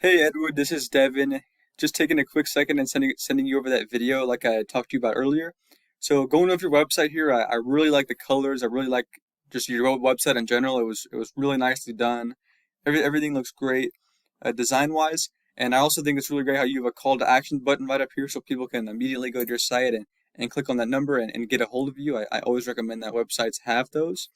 Hey Edward, this is Devin. Just taking a quick second and sending you over that video like I talked to you about earlier. So going over your website here, I really like the colors. I really like just your website in general. It was really nicely done. Everything looks great, design wise. And I also think it's really great how you have a call to action button right up here so people can immediately go to your site and click on that number and get a hold of you. I always recommend that websites have those.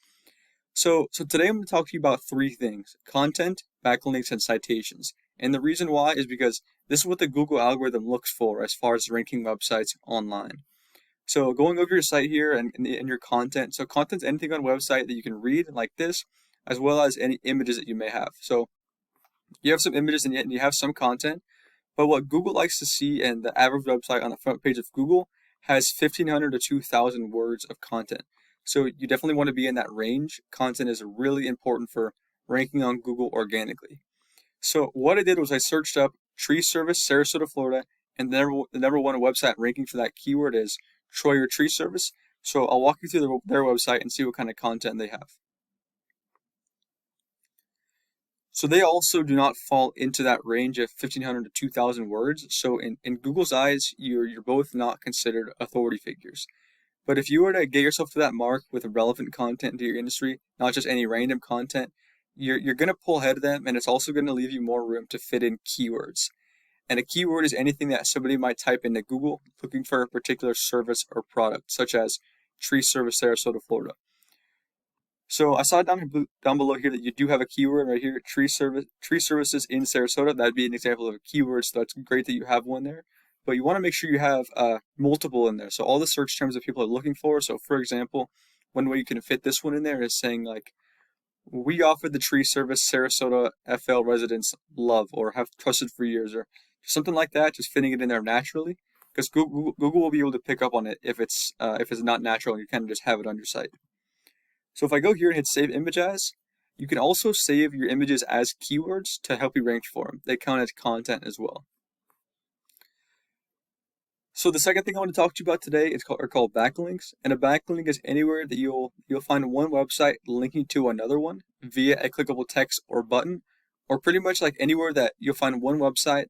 So today I'm going to talk to you about three things: content, backlinks, and citations. And the reason why is because this is what the Google algorithm looks for as far as ranking websites online. So going over your site here and your content. So content's anything on a website that you can read like this, as well as any images that you may have. So you have some images and yet you have some content. But what Google likes to see, and the average website on the front page of Google has 1,500 to 2,000 words of content. So you definitely want to be in that range. Content is really important for ranking on Google organically. So what I did was I searched up tree service, Sarasota, Florida, and the number one website ranking for that keyword is Troyer Tree Service. So I'll walk you through their website and see what kind of content they have. So they also do not fall into that range of 1,500 to 2,000 words. So in Google's eyes, you're both not considered authority figures. But if you were to get yourself to that mark with relevant content to your industry, not just any random content, you're going to pull ahead of them, and it's also going to leave you more room to fit in keywords. And a keyword is anything that somebody might type into Google looking for a particular service or product, such as tree service Sarasota, Florida. So I saw down below here that you do have a keyword right here, tree services in Sarasota. That'd be an example of a keyword, so that's great that you have one there. But you want to make sure you have multiple in there. So all the search terms that people are looking for. So for example, one way you can fit this one in there is saying like, we offer the tree service Sarasota FL residents love or have trusted for years or something like that, just fitting it in there naturally. Because Google will be able to pick up on it if it's not natural and you kind of just have it on your site. So if I go here and hit save image as, you can also save your images as keywords to help you rank for them. They count as content as well. So the second thing I want to talk to you about today are called backlinks, and a backlink is anywhere that you'll find one website linking to another one via a clickable text or button, or pretty much like anywhere that you'll find one website,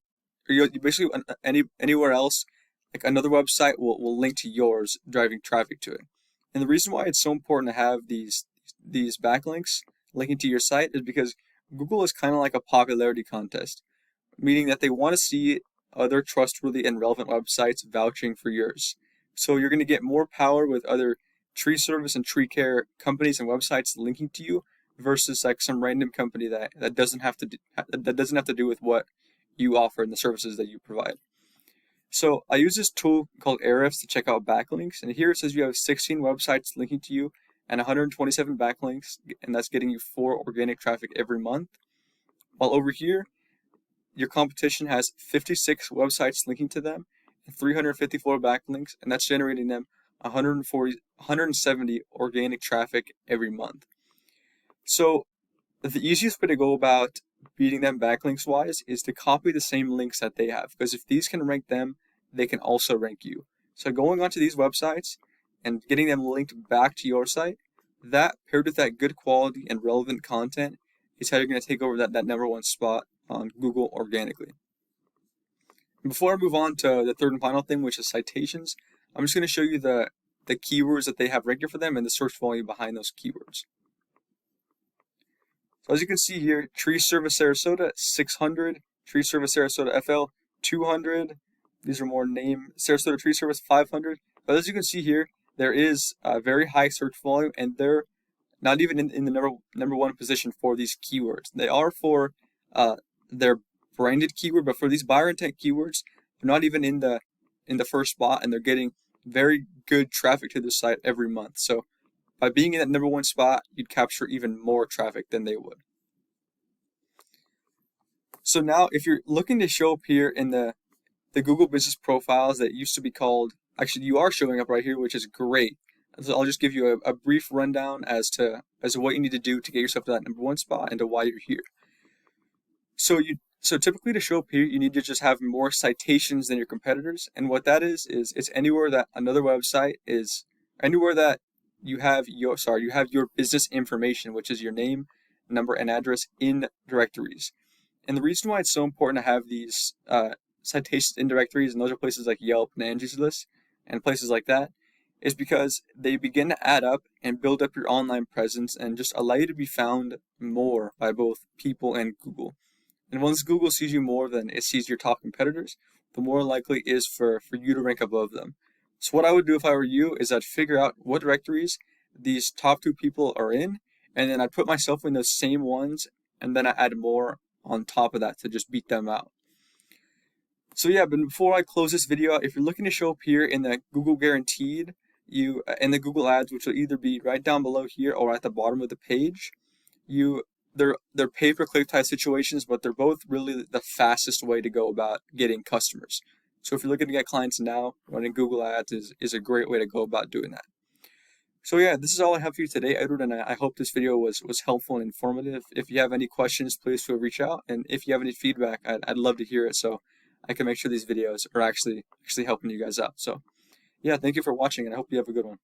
or you basically anywhere else, like another website will link to yours, driving traffic to it. And the reason why it's so important to have these backlinks linking to your site is because Google is kind of like a popularity contest, meaning that they want to see other trustworthy and relevant websites vouching for yours. So you're going to get more power with other tree service and tree care companies and websites linking to you versus like some random company that doesn't have to do with what you offer and the services that you provide. So I use this tool called Ahrefs to check out backlinks, and here it says you have 16 websites linking to you and 127 backlinks, and that's getting you 4 organic traffic every month. While over here, your competition has 56 websites linking to them and 354 backlinks, and that's generating them 170 organic traffic every month. So the easiest way to go about beating them backlinks wise is to copy the same links that they have, because if these can rank them, they can also rank you. So going onto these websites and getting them linked back to your site, that paired with that good quality and relevant content is how you're going to take over that number one spot on Google organically. Before I move on to the third and final thing, which is citations, I'm just going to show you the keywords that they have ranked for them and the search volume behind those keywords. So as you can see here, Tree Service Sarasota 600, Tree Service Sarasota FL 200. These are more name Sarasota Tree Service 500. But as you can see here, there is a very high search volume, and they're not even in the number one position for these keywords. They are for their branded keyword, but for these buyer intent keywords, they're not even in the first spot, and they're getting very good traffic to the site every month. So by being in that number one spot, you'd capture even more traffic than they would. So now if you're looking to show up here in the Google business profiles that used to be called, actually you are showing up right here, which is great. So I'll just give you a brief rundown as to what you need to do to get yourself to that number one spot and to why you're here. So typically to show up here, you need to just have more citations than your competitors. And what that is it's anywhere that another website is, anywhere that you have your business information, which is your name, number, and address in directories. And the reason why it's so important to have these citations in directories, and those are places like Yelp and Angie's List and places like that, is because they begin to add up and build up your online presence and just allow you to be found more by both people and Google. And once Google sees you more than it sees your top competitors, the more likely it is for you to rank above them. So what I would do if I were you is I'd figure out what directories these top two people are in, and then I'd put myself in those same ones, and then I add more on top of that to just beat them out. So yeah, but before I close this video, if you're looking to show up here in the Google Guaranteed, in the Google Ads, which will either be right down below here or at the bottom of the page, they're pay-per-click type situations, but they're both really the fastest way to go about getting customers. So if you're looking to get clients now, running Google Ads is a great way to go about doing that. So yeah, this is all I have for you today, Edward, and I hope this video was helpful and informative. If you have any questions, please feel reach out, and if you have any feedback, I'd love to hear it, so I can make sure these videos are actually helping you guys out. So yeah, thank you for watching, and I hope you have a good one.